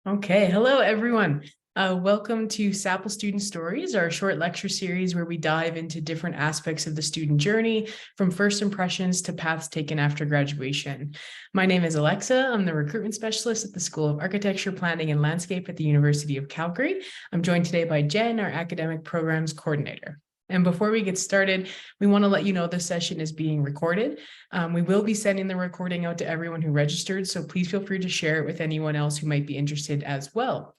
Okay, hello everyone. Welcome to SAPL Student Stories, our short lecture series where we dive into different aspects of the student journey, from first impressions to paths taken after graduation. My name is Alexa. I'm the recruitment specialist at the School of Architecture, Planning, and Landscape at the University of Calgary. I'm joined today by Jen, our academic programs coordinator. And before we get started, we want to let you know this session is being recorded. We will be sending the recording out to everyone who registered, so please feel free to share it with anyone else who might be interested as well.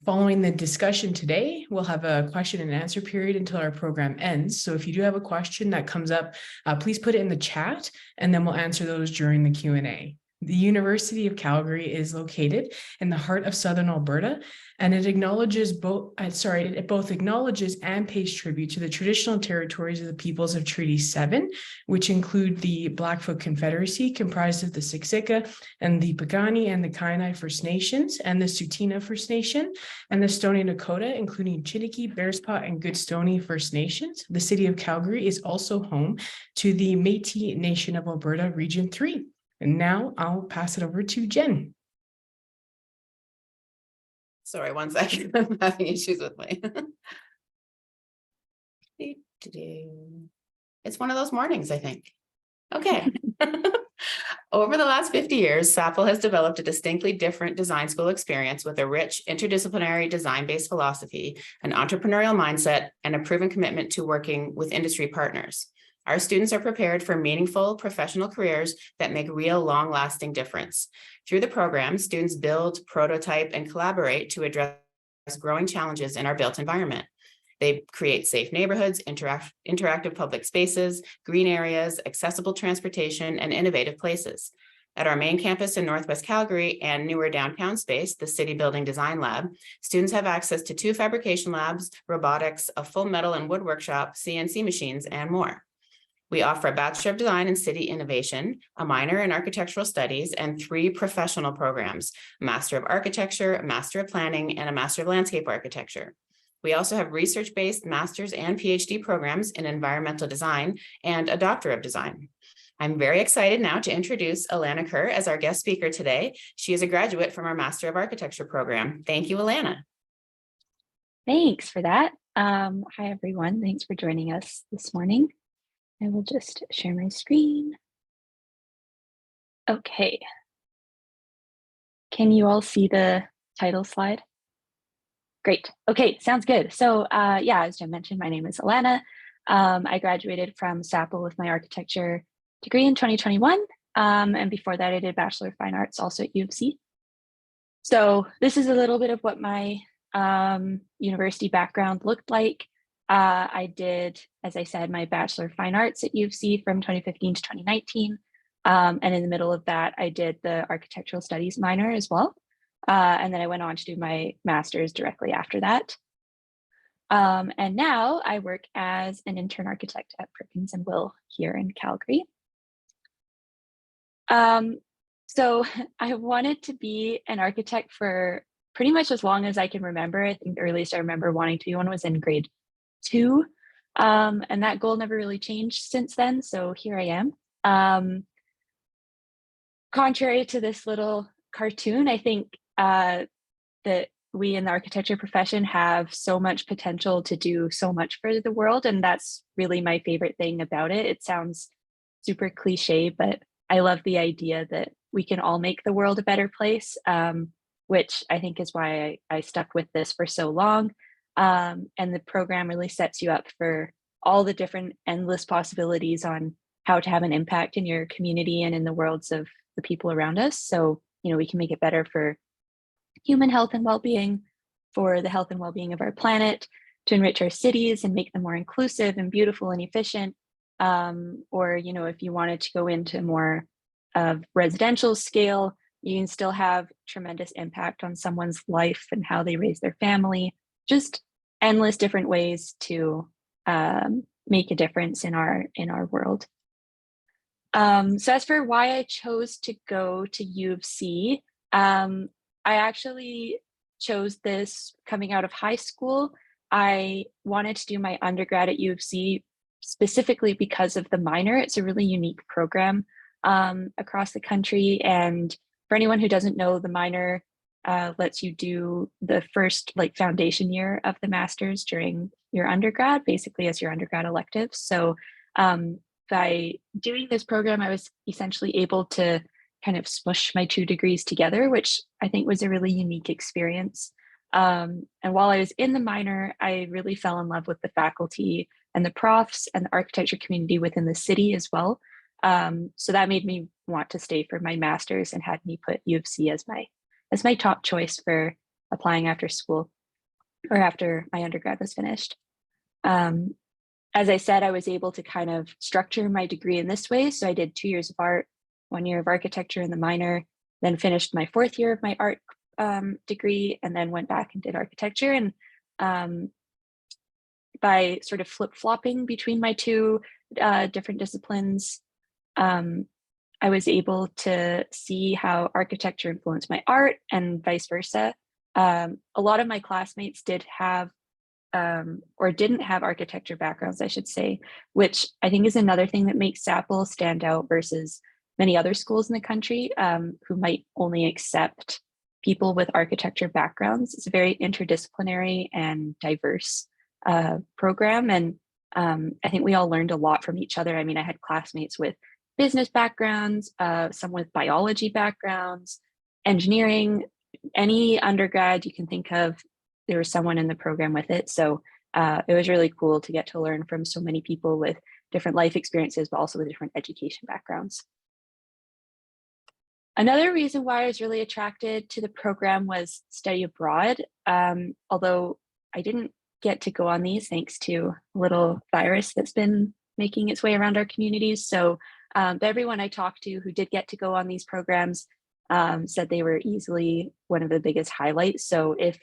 Following the discussion today, we'll have a question and answer period until our program ends. So if you do have a question that comes up, please put it in the chat, and then we'll answer those during the Q&A. The University of Calgary is located in the heart of Southern Alberta, and it both acknowledges and pays tribute to the traditional territories of the peoples of Treaty 7, which include the Blackfoot Confederacy, comprised of the Siksika and the Piikani and the Kainai First Nations, and the Tsuut'ina First Nation, and the Stoney Nakoda, including Chiniki, Bearspaw, and Goodstoney First Nations. The city of Calgary is also home to the Métis Nation of Alberta, Region 3. And now I'll pass it over to Jen. Sorry, one second. I'm having issues with my. It's one of those mornings, I think. Okay. Over the last 50 years, SAPL has developed a distinctly different design school experience with a rich interdisciplinary design-based philosophy, an entrepreneurial mindset, and a proven commitment to working with industry partners. Our students are prepared for meaningful professional careers that make real long-lasting difference. Through the program, students build, prototype, and collaborate to address growing challenges in our built environment. They create safe neighborhoods, interactive public spaces, green areas, accessible transportation, and innovative places. At our main campus in Northwest Calgary and newer downtown space, the City Building Design Lab, students have access to 2 fabrication labs, robotics, a full metal and wood workshop, CNC machines, and more. We offer a Bachelor of Design in City Innovation, a minor in Architectural Studies, and 3 professional programs, a Master of Architecture, a Master of Planning, and a Master of Landscape Architecture. We also have research-based master's and PhD programs in environmental design and a Doctor of Design. I'm very excited now to introduce Alana Kerr as our guest speaker today. She is a graduate from our Master of Architecture program. Thank you, Alana. Thanks for that. Hi, everyone. Thanks for joining us this morning. I will just share my screen. Okay. Can you all see the title slide? Great. Okay, sounds good. So yeah, as Jim mentioned, my name is Alana. I graduated from SAPL with my architecture degree in 2021. And before that, I did Bachelor of Fine Arts also at U of C. So this is a little bit of what my university background looked like. I did, as I said, my Bachelor of Fine Arts at U of C from 2015 to 2019. And in the middle of that, I did the Architectural Studies minor as well. And then I went on to do my master's directly after that. And now I work as an intern architect at Perkins & Will here in Calgary. So I wanted to be an architect for pretty much as long as I can remember. I think the earliest I remember wanting to be one was in grade 2. And that goal never really changed since then. So here I am. Contrary to this little cartoon, I think that we in the architecture profession have so much potential to do so much for the world. And that's really my favorite thing about it. It sounds super cliche, but I love the idea that we can all make the world a better place, which I think is why I stuck with this for so long. And the program really sets you up for all the different endless possibilities on how to have an impact in your community and in the worlds of the people around us. So, you know, we can make it better for human health and well-being, for the health and well-being of our planet, to enrich our cities and make them more inclusive and beautiful and efficient. Or, you know, if you wanted to go into more of residential scale, you can still have tremendous impact on someone's life and how they raise their family. Just endless different ways to make a difference in our world. So as for why I chose to go to U of C, I actually chose this coming out of high school. I wanted to do my undergrad at U of C specifically because of the minor. It's a really unique program across the country. And for anyone who doesn't know, the minor lets you do the first like foundation year of the master's during your undergrad, basically as your undergrad elective. So by doing this program, I was essentially able to kind of smush my 2 degrees together, which I think was a really unique experience. And while I was in the minor, I really fell in love with the faculty and the profs and the architecture community within the city as well. So that made me want to stay for my master's and had me put U of C as my top choice for applying after school or after my undergrad was finished. As I said, I was able to kind of structure my degree in this way. So I did 2 years of art, 1 year of architecture in the minor, then finished my 4th year of my art degree, and then went back and did architecture. And by sort of flip-flopping between my 2 different disciplines, I was able to see how architecture influenced my art and vice versa. A lot of my classmates did have or didn't have architecture backgrounds, I should say, which I think is another thing that makes SAPL stand out versus many other schools in the country who might only accept people with architecture backgrounds. It's a very interdisciplinary and diverse program. And I think we all learned a lot from each other. I mean, I had classmates with business backgrounds, some with biology backgrounds, engineering, any undergrad you can think of, there was someone in the program with it. So it was really cool to get to learn from so many people with different life experiences, but also with different education backgrounds. Another reason why I was really attracted to the program was study abroad. Although I didn't get to go on these thanks to a little virus that's been making its way around our communities. So everyone I talked to who did get to go on these programs said they were easily one of the biggest highlights. So if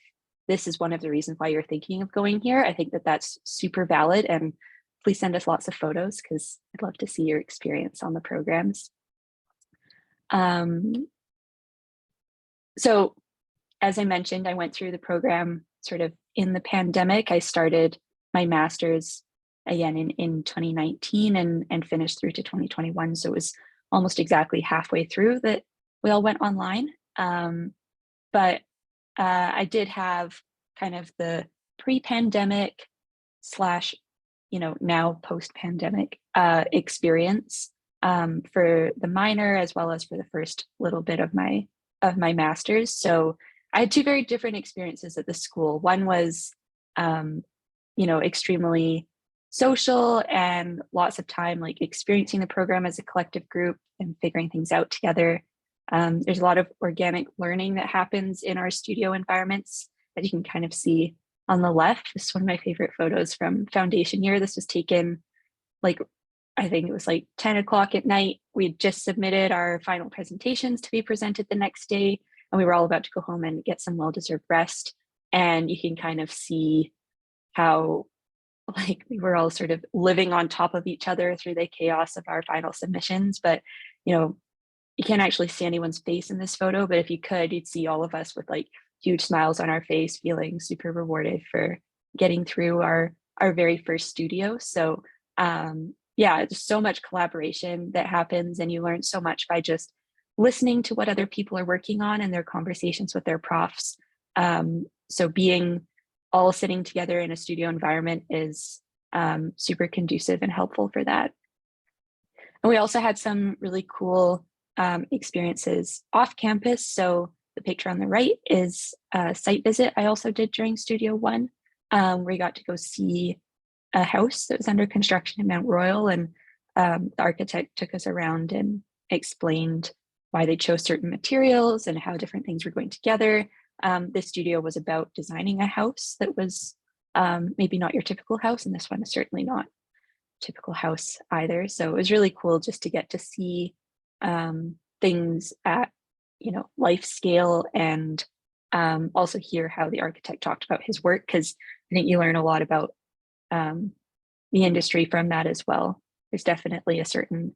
this is one of the reasons why you're thinking of going here, I think that that's super valid, and please send us lots of photos because I'd love to see your experience on the programs. So as I mentioned, I went through the program sort of in the pandemic. I started my master's again in 2019 and finished through to 2021. So it was almost exactly halfway through that we all went online. But I did have kind of the pre-pandemic / now post-pandemic experience for the minor as well as for the first little bit of my master's. So I had 2 very different experiences at the school. One was, extremely social and lots of time like experiencing the program as a collective group and figuring things out together. There's a lot of organic learning that happens in our studio environments that you can kind of see on the left. This is one of my favorite photos from foundation year. This was taken I think it was 10 o'clock at night. We had just submitted our final presentations to be presented the next day, and we were all about to go home and get some well-deserved rest. And you can kind of see how we were all sort of living on top of each other through the chaos of our final submissions. But, you can't actually see anyone's face in this photo, but if you could, you'd see all of us with huge smiles on our face, feeling super rewarded for getting through our very first studio. So there's so much collaboration that happens, and you learn so much by just listening to what other people are working on and their conversations with their profs. So being all sitting together in a studio environment is super conducive and helpful for that. And we also had some really cool experiences off campus. So the picture on the right is a site visit I also did during Studio One, where we got to go see a house that was under construction in Mount Royal, and the architect took us around and explained why they chose certain materials and how different things were going together. This studio was about designing a house that was maybe not your typical house, and this one is certainly not a typical house either. So it was really cool just to get to see things at life scale, and also hear how the architect talked about his work, because I think you learn a lot about the industry from that as well. There's definitely a certain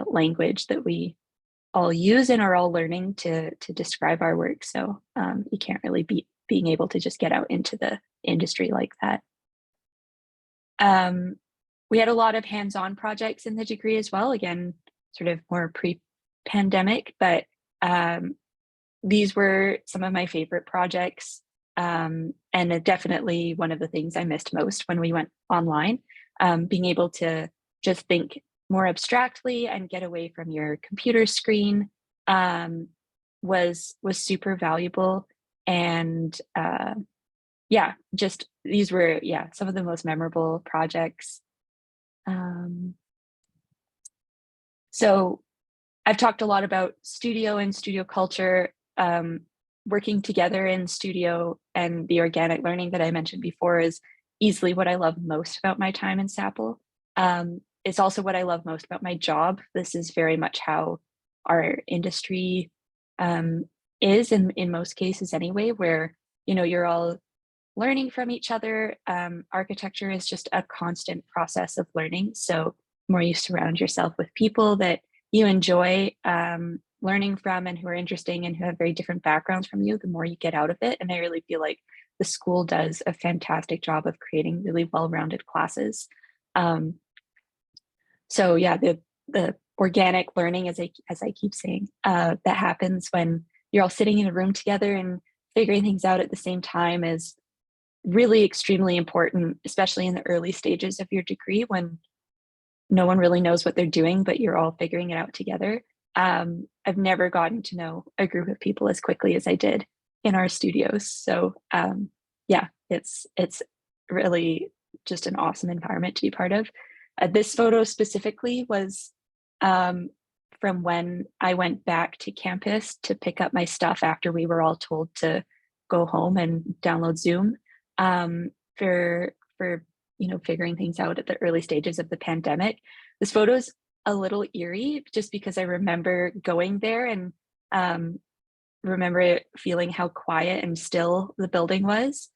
language that we all use and are all learning to describe our work. So you can't really beat being able to just get out into the industry like that. We had a lot of hands-on projects in the degree as well, again, sort of more pre-pandemic, but these were some of my favorite projects, and definitely one of the things I missed most when we went online. Being able to just think more abstractly and get away from your computer screen was super valuable. And yeah, just these were some of the most memorable projects. So I've talked a lot about studio and studio culture, working together in studio, and the organic learning that I mentioned before is easily what I love most about my time in SAPL. It's also what I love most about my job. This is very much how our industry is in most cases anyway, where, you know, you're all learning from each other. Architecture is just a constant process of learning. So the more you surround yourself with people that you enjoy learning from and who are interesting and who have very different backgrounds from you, the more you get out of it. And I really feel like the school does a fantastic job of creating really well-rounded classes. So yeah, the organic learning, as I keep saying, that happens when you're all sitting in a room together and figuring things out at the same time is really extremely important, especially in the early stages of your degree when no one really knows what they're doing, but you're all figuring it out together. I've never gotten to know a group of people as quickly as I did in our studios. So yeah, it's really just an awesome environment to be part of. This photo specifically was from when I went back to campus to pick up my stuff after we were all told to go home and download Zoom, for you know, figuring things out at the early stages of the pandemic. This photo's a little eerie just because I remember going there and remember feeling how quiet and still the building was.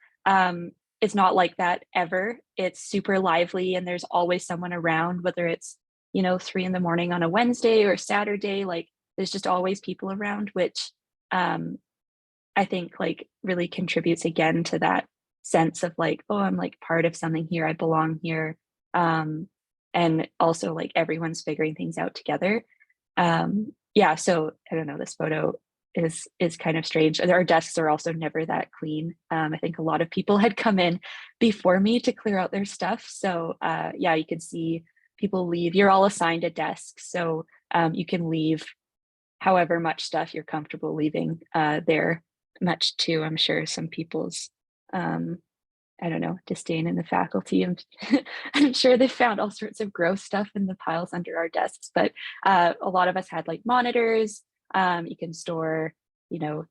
It's not like that ever. It's super lively and there's always someone around, whether it's, you know, 3 in the morning on a Wednesday or Saturday, like there's just always people around, which I think like really contributes again to that sense of like, oh, I'm like part of something here, I belong here. And also like everyone's figuring things out together. Yeah, so I don't know, this photo is kind of strange. Our desks are also never that clean. I think a lot of people had come in before me to clear out their stuff. So yeah, you could see people leave. You're all assigned a desk, so you can leave however much stuff you're comfortable leaving there, much to, I'm sure, some people's I don't know, disdain in the faculty. I'm sure they found all sorts of gross stuff in the piles under our desks, but a lot of us had like monitors. You can store, you know,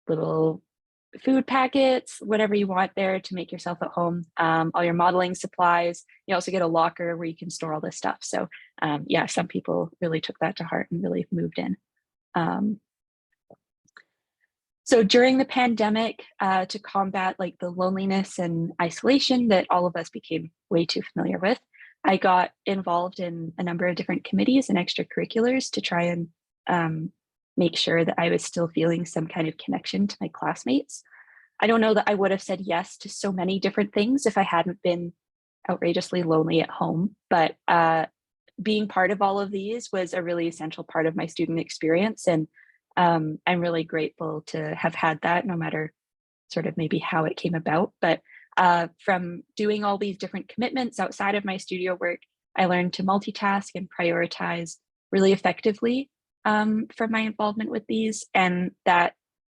little food packets, whatever you want there to make yourself at home. All your modeling supplies. You also get a locker where you can store all this stuff. So yeah, some people really took that to heart and really moved in. So during the pandemic, to combat like the loneliness and isolation that all of us became way too familiar with, I got involved in a number of different committees and extracurriculars to try and make sure that I was still feeling some kind of connection to my classmates. I don't know that I would have said yes to so many different things if I hadn't been outrageously lonely at home, but being part of all of these was a really essential part of my student experience. And I'm really grateful to have had that, no matter sort of maybe how it came about. But from doing all these different commitments outside of my studio work, I learned to multitask and prioritize really effectively from my involvement with these. And that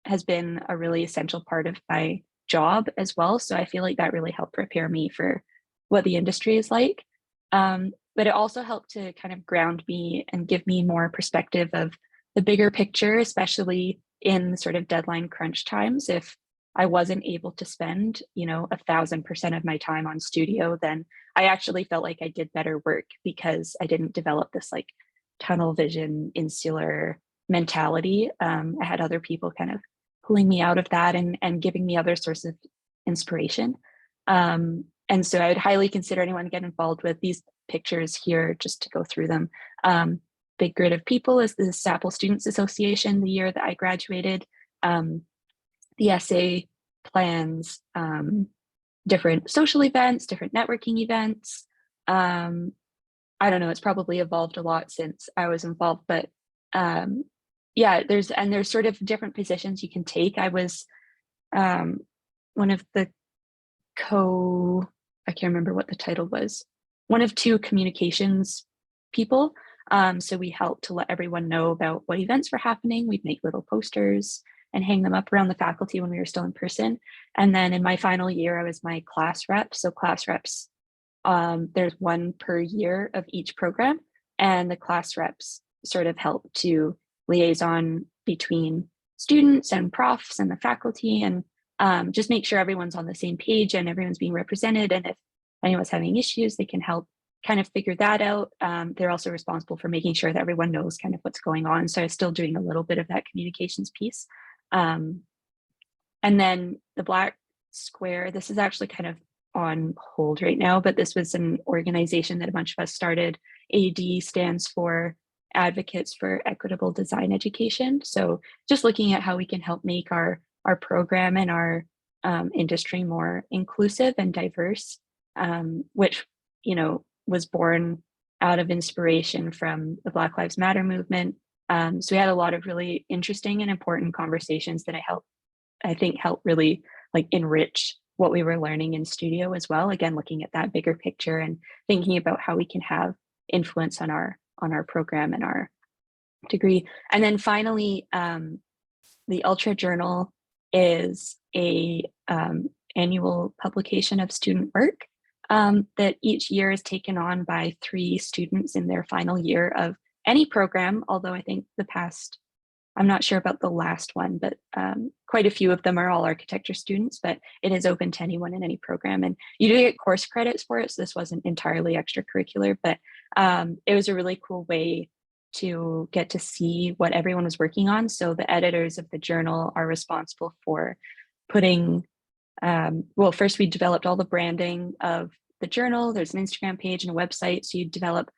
has been a really essential part of my job as well. So I feel like that really helped prepare me for what the industry is like. But it also helped to kind of ground me and give me more perspective of the bigger picture, especially in sort of deadline crunch times. If I wasn't able to spend, you know, 1,000% of my time on studio, then I actually felt like I did better work because I didn't develop this like tunnel vision, insular mentality. I had other people kind of pulling me out of that and giving me other sources of inspiration. And so I would highly consider anyone get involved with these pictures here just to go through them. Big Grid of People is the SAPL Students Association the year that I graduated. The essay plans different social events, different networking events. I don't know, it's probably evolved a lot since I was involved, but yeah, there's sort of different positions you can take. I was one of the I can't remember what the title was, one of two communications people. So we helped to let everyone know about what events were happening. We'd make little posters and hang them up around the faculty when we were still in person. And then in my final year, I was my class rep. So class reps, there's one per year of each program, and the class reps sort of help to liaison between students and profs and the faculty, and just make sure everyone's on the same page and everyone's being represented. And if anyone's having issues, they can help kind of figure that out. They're also responsible for making sure that everyone knows kind of what's going on. So I'm still doing a little bit of that communications piece. And then the Black Square, this is actually kind of on hold right now, but this was an organization that a bunch of us started. AD stands for Advocates for Equitable Design Education. So just looking at how we can help make our program and our industry more inclusive and diverse, which, was born out of inspiration from the Black Lives Matter movement. So we had a lot of really interesting and important conversations that I think help really like enrich what we were learning in studio as well. Again, looking at that bigger picture and thinking about how we can have influence on our program and our degree. And then finally, the Ultra Journal is a annual publication of student work that each year is taken on by 3 students in their final year of any program, although I think I'm not sure about the last one, but quite a few of them are all architecture students, but it is open to anyone in any program. And you do get course credits for it, so this wasn't entirely extracurricular, but it was a really cool way to get to see what everyone was working on. So the editors of the journal are responsible for putting, first we developed all the branding of the journal. There's an Instagram page and a website. So you develop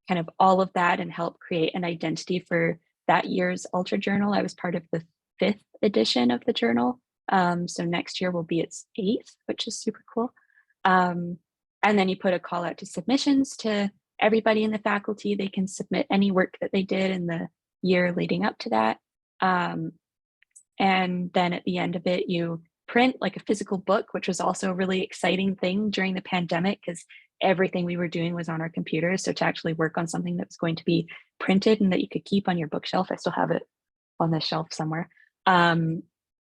kind of all of that and help create an identity for that year's Ultra Journal. I was part of the 5th edition of the journal. So next year will be its 8th, which is super cool. And then you put a call out to submissions to everybody in the faculty. They can submit any work that they did in the year leading up to that. And then at the end of it, you print like a physical book, which was also a really exciting thing during the pandemic because everything we were doing was on our computers. So to actually work on something that was going to be printed and that you could keep on your bookshelf, I still have it on the shelf somewhere,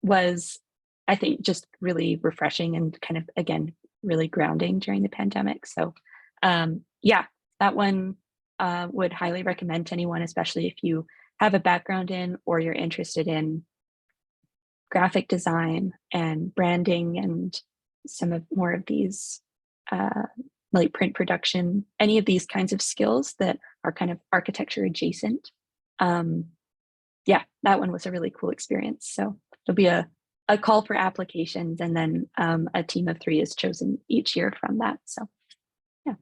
was, I think, just really refreshing and kind of, again, really grounding during the pandemic. So yeah, that one would highly recommend to anyone, especially if you have a background in or you're interested in graphic design and branding and some of more of these like print production, any of these kinds of skills that are kind of architecture adjacent. Yeah, that one was a really cool experience. So there'll be a call for applications, and then a team of 3 is chosen each year from that. So yeah.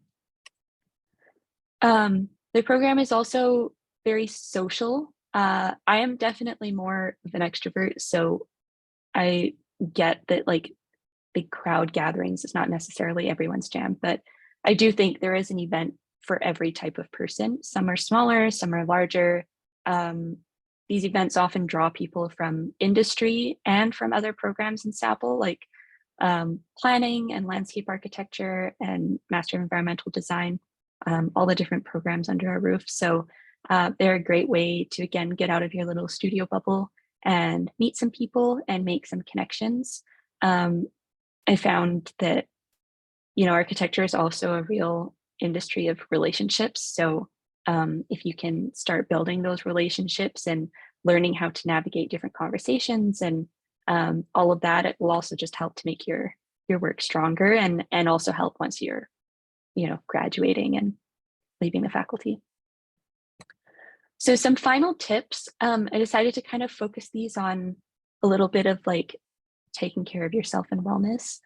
The program is also very social. I am definitely more of an extrovert, so I get that like big crowd gatherings is not necessarily everyone's jam, but I do think there is an event for every type of person. Some are smaller, some are larger. These events often draw people from industry and from other programs in SAPL, like planning and landscape architecture and Master of Environmental Design, all the different programs under our roof. So they're a great way to, again, get out of your little studio bubble and meet some people and make some connections. I found that, architecture is also a real industry of relationships. So if you can start building those relationships and learning how to navigate different conversations and all of that, it will also just help to make your work stronger and also help once you're, graduating and leaving the faculty. So some final tips. I decided to kind of focus these on a little bit of like taking care of yourself and wellness.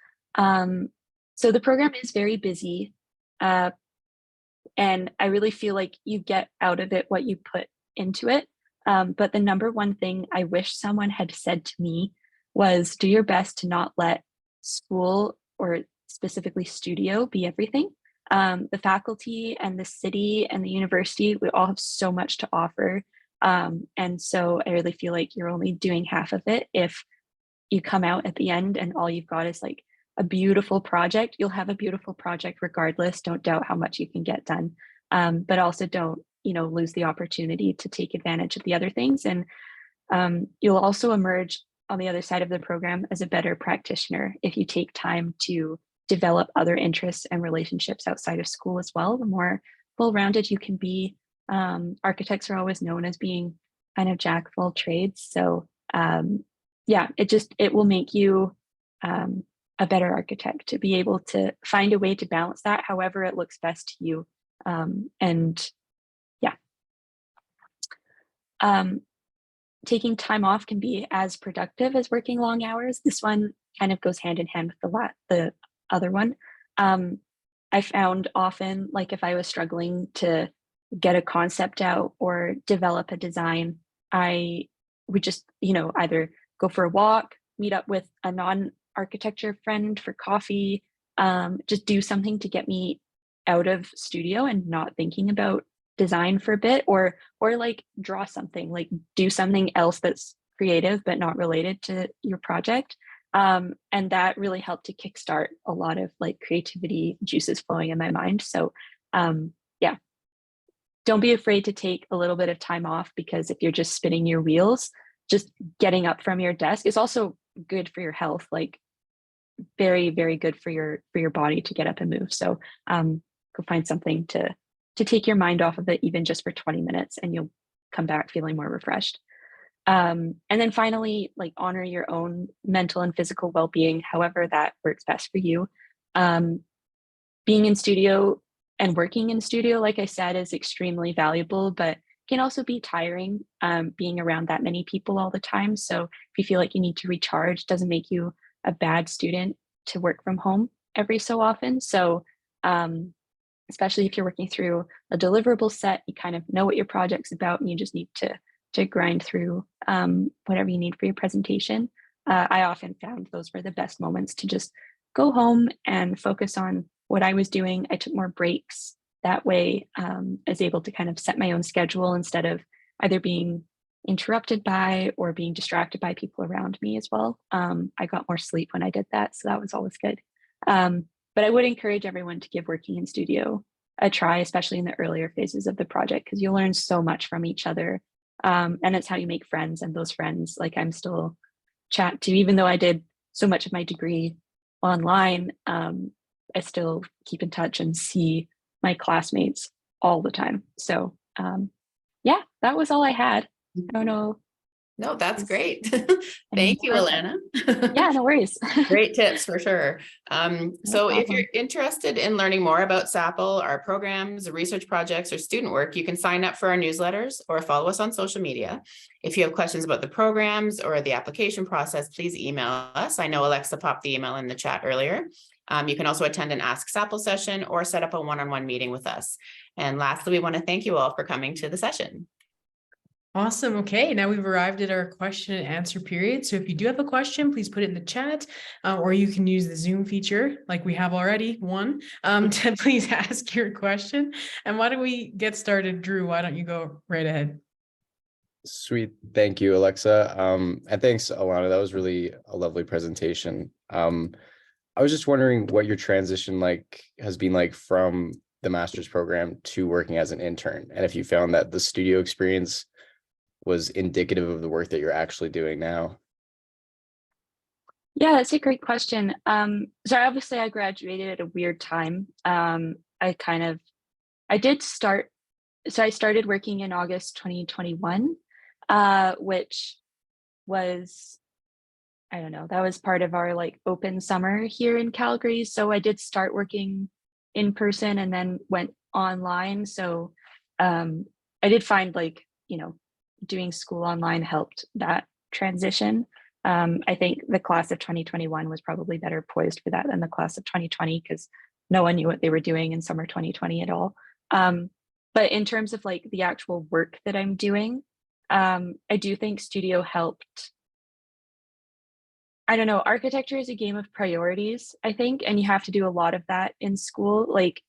So the program is very busy, and I really feel like you get out of it what you put into it. But the number one thing I wish someone had said to me was do your best to not let school or specifically studio be everything. The faculty and the city and the university, we all have so much to offer And so I really feel like you're only doing half of it if you come out at the end and all you've got is like a beautiful project. You'll have a beautiful project regardless. Don't doubt how much you can get done, but also don't, lose the opportunity to take advantage of the other things. And you'll also emerge on the other side of the program as a better practitioner if you take time to develop other interests and relationships outside of school as well. The more well-rounded you can be. Architects are always known as being kind of jack of all trades. So yeah, it will make you a better architect to be able to find a way to balance that however it looks best to you. And yeah. Taking time off can be as productive as working long hours. This one kind of goes hand in hand with the other one. I found often, like if I was struggling to get a concept out or develop a design, I would just, either go for a walk, meet up with a non-architecture friend for coffee, just do something to get me out of studio and not thinking about design for a bit, or like draw something, like do something else that's creative but not related to your project. And that really helped to kickstart a lot of like creativity juices flowing in my mind. So yeah, don't be afraid to take a little bit of time off, because if you're just spinning your wheels, just getting up from your desk is also good for your health, like very, very good for your body to get up and move. So go find something to take your mind off of it, even just for 20 minutes, and you'll come back feeling more refreshed. And then finally, like honor your own mental and physical well-being, however that works best for you. Being in studio and working in studio, like I said, is extremely valuable, but can also be tiring, being around that many people all the time. So if you feel like you need to recharge, doesn't make you a bad student to work from home every so often. So especially if you're working through a deliverable set, you kind of know what your project's about, and you just need to grind through whatever you need for your presentation. I often found those were the best moments to just go home and focus on what I was doing. I took more breaks that way. I was able to kind of set my own schedule instead of either being interrupted by or being distracted by people around me as well. I got more sleep when I did that, so that was always good. But I would encourage everyone to give working in studio a try, especially in the earlier phases of the project, because you'll learn so much from each other. And it's how you make friends, and those friends, like I'm still chat to, even though I did so much of my degree online, I still keep in touch and see my classmates all the time. So yeah, that was all I had. I don't know. No, that's great. Thank you, Alana. Yeah, no worries. Great tips for sure. So if you're interested in learning more about SAPL, our programs, research projects, or student work, you can sign up for our newsletters or follow us on social media. If you have questions about the programs or the application process, please email us. I know Alexa popped the email in the chat earlier. You can also attend an Ask SAPL session or set up a one-on-one meeting with us. And lastly, we want to thank you all for coming to the session. Awesome. Okay, now we've arrived at our question and answer period. So if you do have a question, please put it in the chat, or you can use the Zoom feature like we have already to please ask your question. And why don't we get started? Drew, why don't you go right ahead? Sweet. Thank you, Alexa. And thanks, Alana. That was really a lovely presentation. I was just wondering what your transition has been like from the master's program to working as an intern, and if you found that the studio experience was indicative of the work that you're actually doing now. Yeah, that's a great question. So obviously I graduated at a weird time. I started working in August 2021, which was, I don't know, that was part of our like open summer here in Calgary. So I did start working in person and then went online. So I did find doing school online helped that transition. I think the class of 2021 was probably better poised for that than the class of 2020, because no one knew what they were doing in summer 2020 at all. But in terms of like the actual work that I'm doing, I do think studio helped. I don't know, architecture is a game of priorities, I think, and you have to do a lot of that in school. Like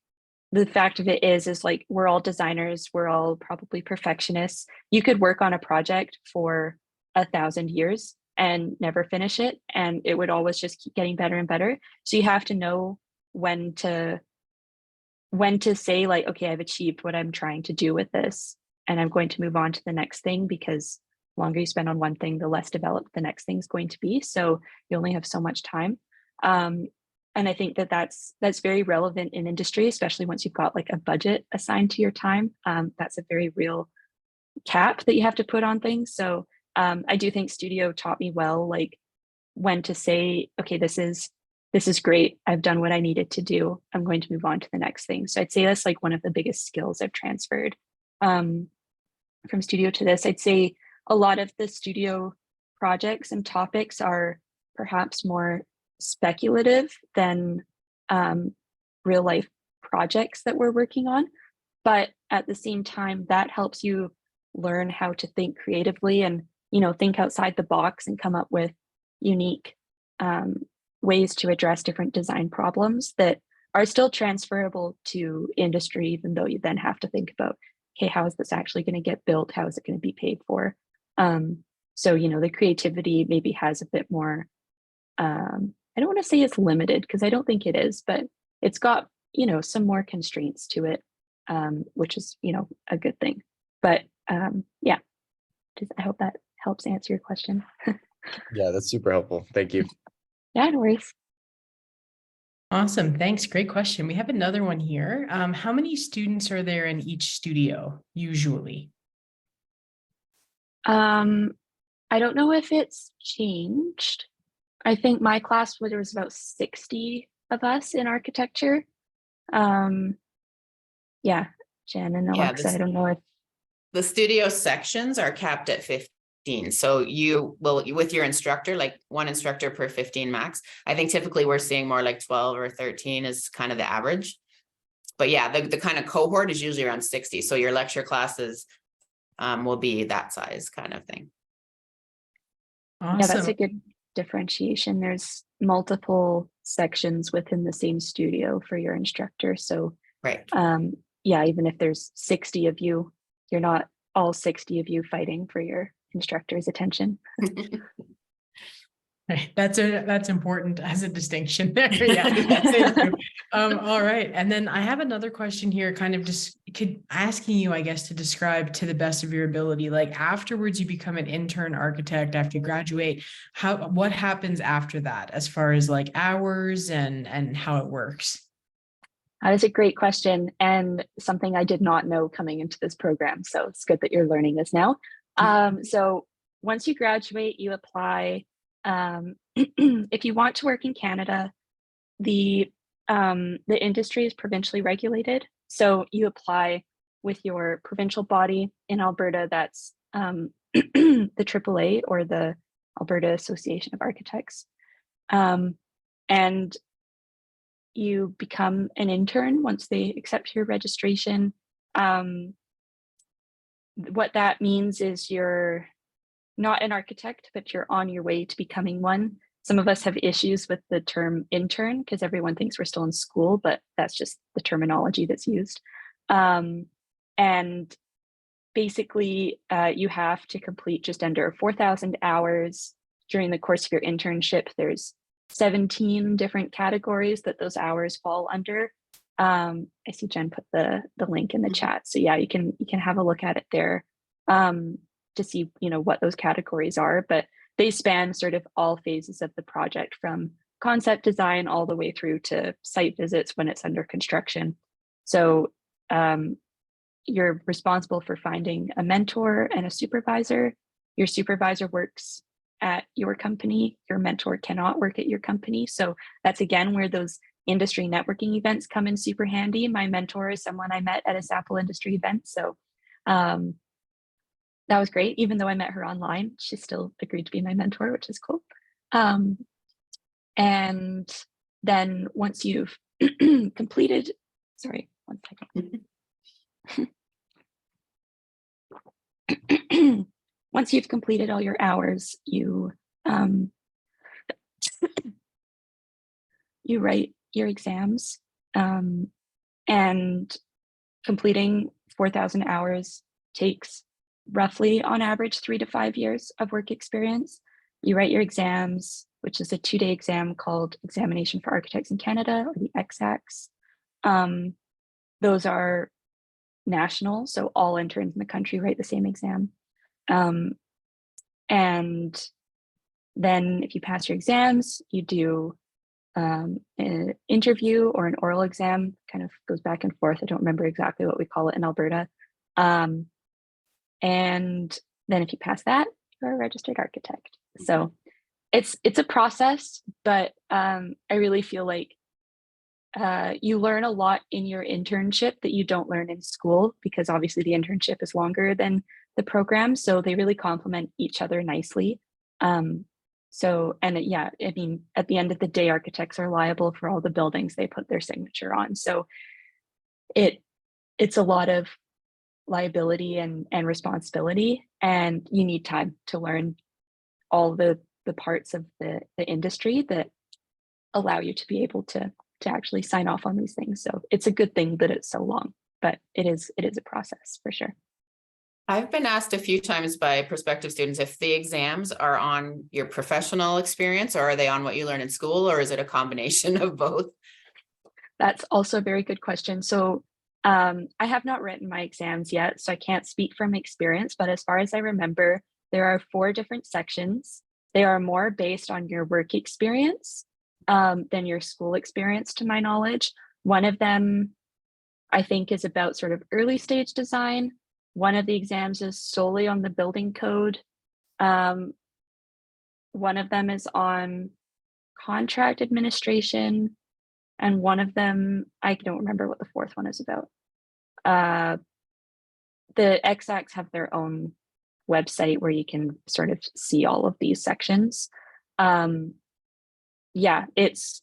the fact of it is like we're all designers, we're all probably perfectionists. You could work on a project for 1,000 years and never finish it, and it would always just keep getting better and better. So you have to know when to say like, okay, I've achieved what I'm trying to do with this, and I'm going to move on to the next thing, because the longer you spend on one thing, the less developed the next thing's going to be. So you only have so much time. And I think that that's very relevant in industry, especially once you've got like a budget assigned to your time. That's a very real cap that you have to put on things. So I do think studio taught me well, like when to say, okay, this is great. I've done what I needed to do. I'm going to move on to the next thing. So I'd say that's like one of the biggest skills I've transferred from studio to this. I'd say a lot of the studio projects and topics are perhaps more speculative than real life projects that we're working on. But at the same time, that helps you learn how to think creatively and, think outside the box and come up with unique ways to address different design problems that are still transferable to industry, even though you then have to think about, okay, how is this actually going to get built? How is it going to be paid for? So, the creativity maybe has a bit more, I don't want to say it's limited, because I don't think it is, but it's got, some more constraints to it, which is, a good thing. But yeah, I hope that helps answer your question. Yeah, that's super helpful. Thank you. Yeah, no worries. Awesome. Thanks. Great question. We have another one here. How many students are there in each studio usually? I don't know if it's changed. I think my class, there was about 60 of us in architecture. Yeah, Jen and Alexa, I don't know if the studio sections are capped at 15. So you will, with your instructor, like one instructor per 15 max. I think typically we're seeing more like 12 or 13 is kind of the average. But yeah, the kind of cohort is usually around 60. So your lecture classes will be that size kind of thing. Awesome. Yeah, that's a good differentiation. There's multiple sections within the same studio for your instructor. So right. Yeah, even if there's 60 of you, you're not all 60 of you fighting for your instructor's attention. That's important as a distinction there. Yeah. All right. And then I have another question here, kind of just asking you, I guess, to describe to the best of your ability, like afterwards you become an intern architect after you graduate. What happens after that as far as like hours and how it works? That is a great question, and something I did not know coming into this program. So it's good that you're learning this now. So once you graduate, you apply. If you want to work in Canada, the industry is provincially regulated. So you apply with your provincial body. In Alberta, that's the AAA, or the Alberta Association of Architects. And you become an intern once they accept your registration. What that means is you're not an architect, but you're on your way to becoming one. Some of us have issues with the term intern because everyone thinks we're still in school, but that's just the terminology that's used. And basically, you have to complete just under 4,000 hours during the course of your internship. There's 17 different categories that those hours fall under. I see Jen put the link in the chat. So yeah, you can have a look at it there to see, what those categories are, but they span sort of all phases of the project, from concept design all the way through to site visits when it's under construction. So you're responsible for finding a mentor and a supervisor. Your supervisor works at your company. Your mentor cannot work at your company. So that's again where those industry networking events come in super handy. My mentor is someone I met at a SAPL industry event. So that was great. Even though I met her online, she still agreed to be my mentor, which is cool. And then once you've completed, sorry, 1 second. Once you've completed all your hours, you you write your exams, and And completing 4,000 hours takes roughly on average 3 to 5 years of work experience. You write your exams, which is a 2-day exam called Examination for Architects in Canada, or the EXACs. Those are national, so all interns in the country write the same exam. And then if you pass your exams, you do an interview or an oral exam, kind of goes back and forth. I don't remember exactly what we call it in Alberta. And then if you pass that, you're a registered architect. So it's a process, but I really feel like you learn a lot in your internship that you don't learn in school, because obviously the internship is longer than the program. So they really complement each other nicely. Yeah, I mean, at the end of the day, architects are liable for all the buildings they put their signature on. So it's a lot of liability and responsibility, and you need time to learn all the parts of the industry that allow you to be able to actually sign off on these things. So it's a good thing that it's so long, but it is a process for sure. I've been asked a few times by prospective students if the exams are on your professional experience, or are they on what you learn in school, or is it a combination of both? That's also a very good question. So I have not written my exams yet, so I can't speak from experience, but as far as I remember, there are 4 different sections. They are more based on your work experience than your school experience, to my knowledge. One of them, I think, is about sort of early stage design. One of the exams is solely on the building code. One of them is on contract administration. And one of them, I don't remember what the 4th one is about. The EXACs have their own website where you can sort of see all of these sections. Yeah, it's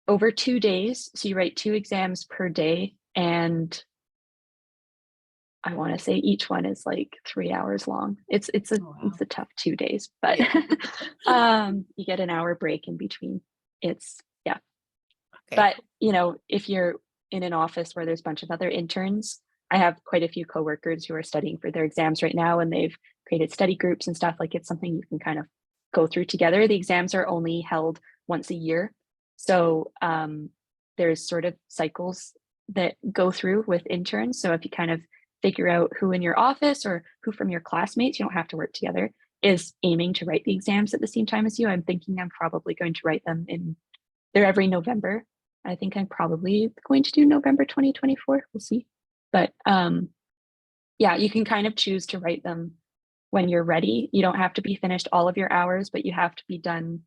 over 2 days. So you write 2 exams per day, and I want to say each one is like 3 hours long. It's a tough 2 days, but you get an hour break in between. It's Okay. But you know, if you're in an office where there's a bunch of other interns, I have quite a few coworkers who are studying for their exams right now, and they've created study groups and stuff. Like, it's something you can kind of go through together. The exams are only held once a year, so there's sort of cycles that go through with interns. So if you kind of figure out who in your office or who from your classmates, you don't have to work together, is aiming to write the exams at the same time as you. I'm thinking I'm probably going to write them they're every November. I think I'm probably going to do November 2024. We'll see. But yeah, you can kind of choose to write them when you're ready. You don't have to be finished all of your hours, but you have to be done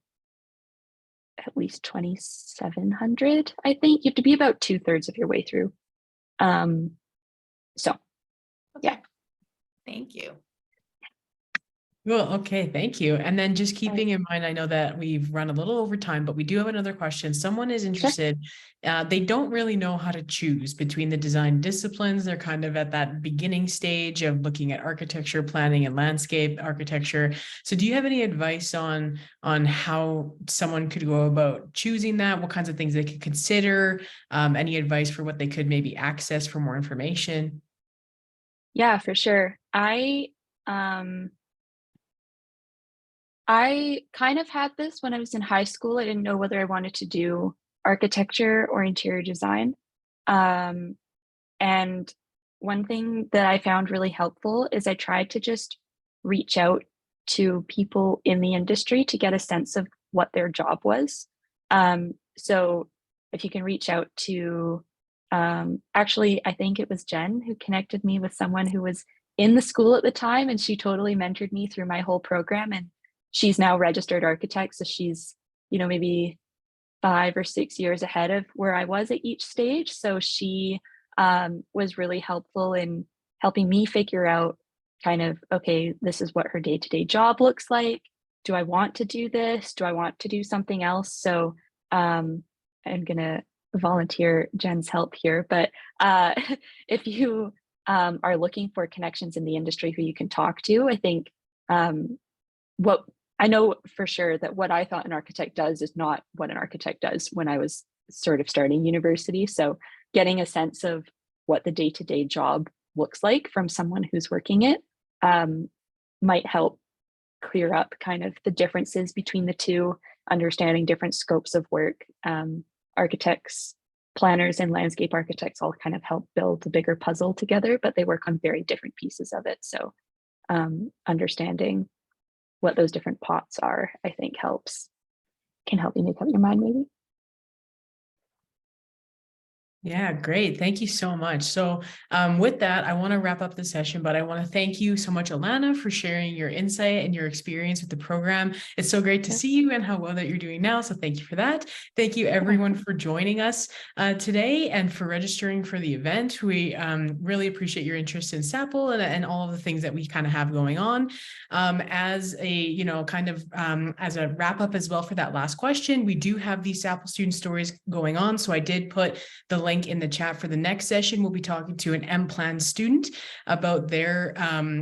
at least 2,700, I think. You have to be about 2/3 of your way through. So, yeah. Thank you. Well, okay, thank you. And then just keeping in mind, I know that we've run a little over time, but we do have another question. Someone is interested. They don't really know how to choose between the design disciplines. They're kind of at that beginning stage of looking at architecture, planning, and landscape architecture. So do you have any advice on how someone could go about choosing that? What kinds of things they could consider? Any advice for what they could maybe access for more information? Yeah, for sure. I kind of had this when I was in high school. I didn't know whether I wanted to do architecture or interior design. And one thing that I found really helpful is I tried to just reach out to people in the industry to get a sense of what their job was. So if you can reach out to, actually, I think it was Jen who connected me with someone who was in the school at the time, and she totally mentored me through my whole program. And she's now registered architect, so she's, maybe 5 or 6 years ahead of where I was at each stage. So she was really helpful in helping me figure out kind of, okay, this is what her day-to-day job looks like. Do I want to do this? Do I want to do something else? So I'm gonna volunteer Jen's help here, but if you are looking for connections in the industry who you can talk to, I think what I know for sure that what I thought an architect does is not what an architect does when I was sort of starting university. So getting a sense of what the day-to-day job looks like from someone who's working it might help clear up kind of the differences between the two, understanding different scopes of work. Architects, planners, and landscape architects all kind of help build a bigger puzzle together, but they work on very different pieces of it. So understanding what those different pots are, I think can help you make up your mind maybe. Yeah, great. Thank you so much. So with that, I want to wrap up the session, but I want to thank you so much, Alana, for sharing your insight and your experience with the program. It's so great to see you and how well that you're doing now. So thank you for that. Thank you everyone for joining us today and for registering for the event. We really appreciate your interest in SAPL and all of the things that we kind of have going on. As a, as a wrap up as well for that last question, we do have these SAPL student stories going on. So I did put the link in the chat for the next session. We'll be talking to an M-Plan student about their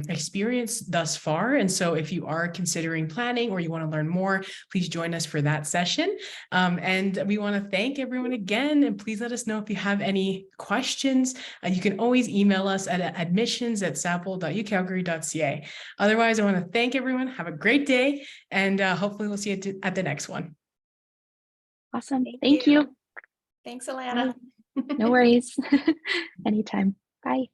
experience thus far. And so if you are considering planning or you want to learn more, please join us for that session. And we want to thank everyone again. And please let us know if you have any questions. You can always email us at admissions@sapl.ucalgary.ca. Otherwise, I want to thank everyone. Have a great day. And hopefully we'll see you at the next one. Awesome. Thank you. Thanks, Alana. No worries. Anytime. Bye.